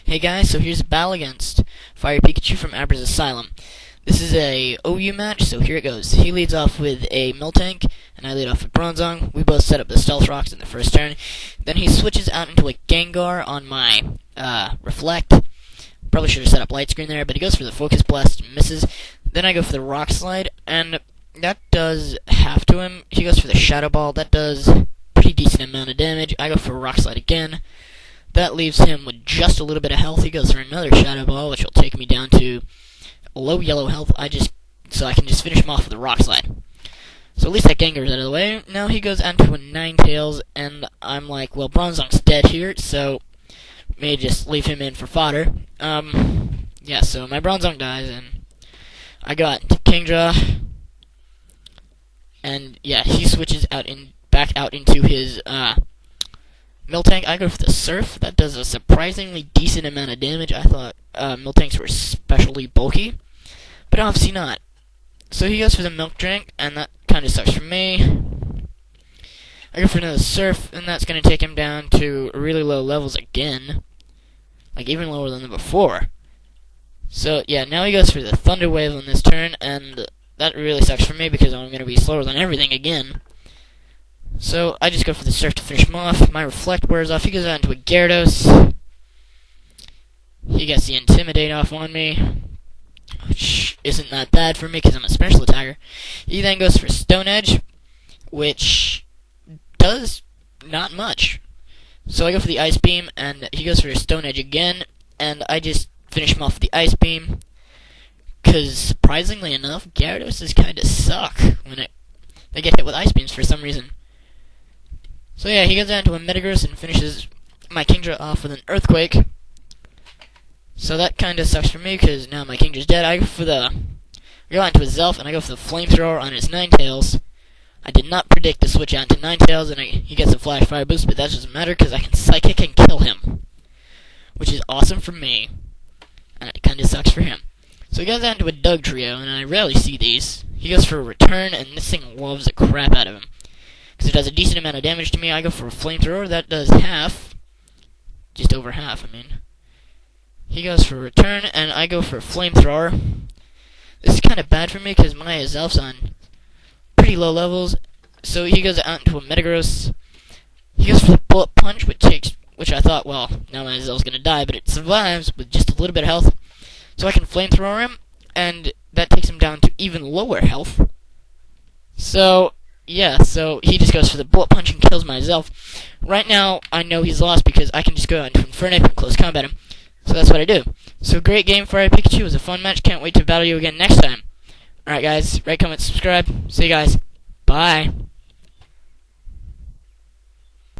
Hey guys, so here's a battle against Fire Pikachu from Abra's Asylum. This is a OU match, so here it goes. He leads off with a Miltank, and I lead off with Bronzong. We both set up the Stealth Rocks in the first turn. Then he switches out into a Gengar on my Reflect. Probably should have set up Light Screen there, but he goes for the Focus Blast and misses. Then I go for the Rock Slide, and that does half to him. He goes for the Shadow Ball. That does pretty decent amount of damage. I go for a Rock Slide again. That leaves him with just a little bit of health. He goes for another Shadow Ball, which will take me down to low yellow health. So I can just finish him off with a Rock Slide. So at least that Gengar's out of the way. Now he goes onto a Ninetales, and I'm like, well, Bronzong's dead here, so may just leave him in for fodder. Yeah, so my Bronzong dies, and I got into Kingdra, and yeah, he switches back out into his Miltank. I go for the Surf. That does a surprisingly decent amount of damage. I thought Miltanks were especially bulky, but obviously not. So he goes for the Milk Drink, and that kind of sucks for me. I go for another Surf, and that's going to take him down to really low levels again. Like, even lower than before. So, yeah, now he goes for the Thunder Wave on this turn, and that really sucks for me because I'm going to be slower than everything again. So, I just go for the Surf to finish him off. My Reflect wears off. He goes out into a Gyarados. He gets the Intimidate off on me, which isn't that bad for me because I'm a special attacker. He then goes for Stone Edge, which does not much. So I go for the Ice Beam, and he goes for a Stone Edge again, and I just finish him off with the Ice Beam, because surprisingly enough, Gyarados kind of suck when they get hit with Ice Beams for some reason. So yeah, he goes down to a Metagross and finishes my Kingdra off with an Earthquake. So that kind of sucks for me, because now my Kingdra's dead. I go onto his Zelf, and I go for the Flamethrower on his Ninetales. I did not predict the switch out to Ninetales, and he gets a Flash Fire Boost, but that doesn't matter, because I can Psychic and kill him, which is awesome for me, and it kind of sucks for him. So he goes down to a Doug Trio, and I rarely see these. He goes for a Return, and this thing loves the crap out of him, because it does a decent amount of damage to me. I go for a Flamethrower. That does half. Just over half, I mean. He goes for a Return, and I go for a Flamethrower. This is kind of bad for me, because my Zelf's on pretty low levels. So he goes out into a Metagross. He goes for the Bullet Punch, which I thought, well, now my Zelf's going to die, but it survives with just a little bit of health. So I can Flamethrower him, and that takes him down to even lower health. So, yeah, so he just goes for the Bullet Punch and kills my Zelf. Right now, I know he's lost because I can just go out into Infernape and close combat him. So that's what I do. So great game, Fire Pikachu. It was a fun match. Can't wait to battle you again next time. Alright guys, rate, comment, subscribe. See you guys. Bye.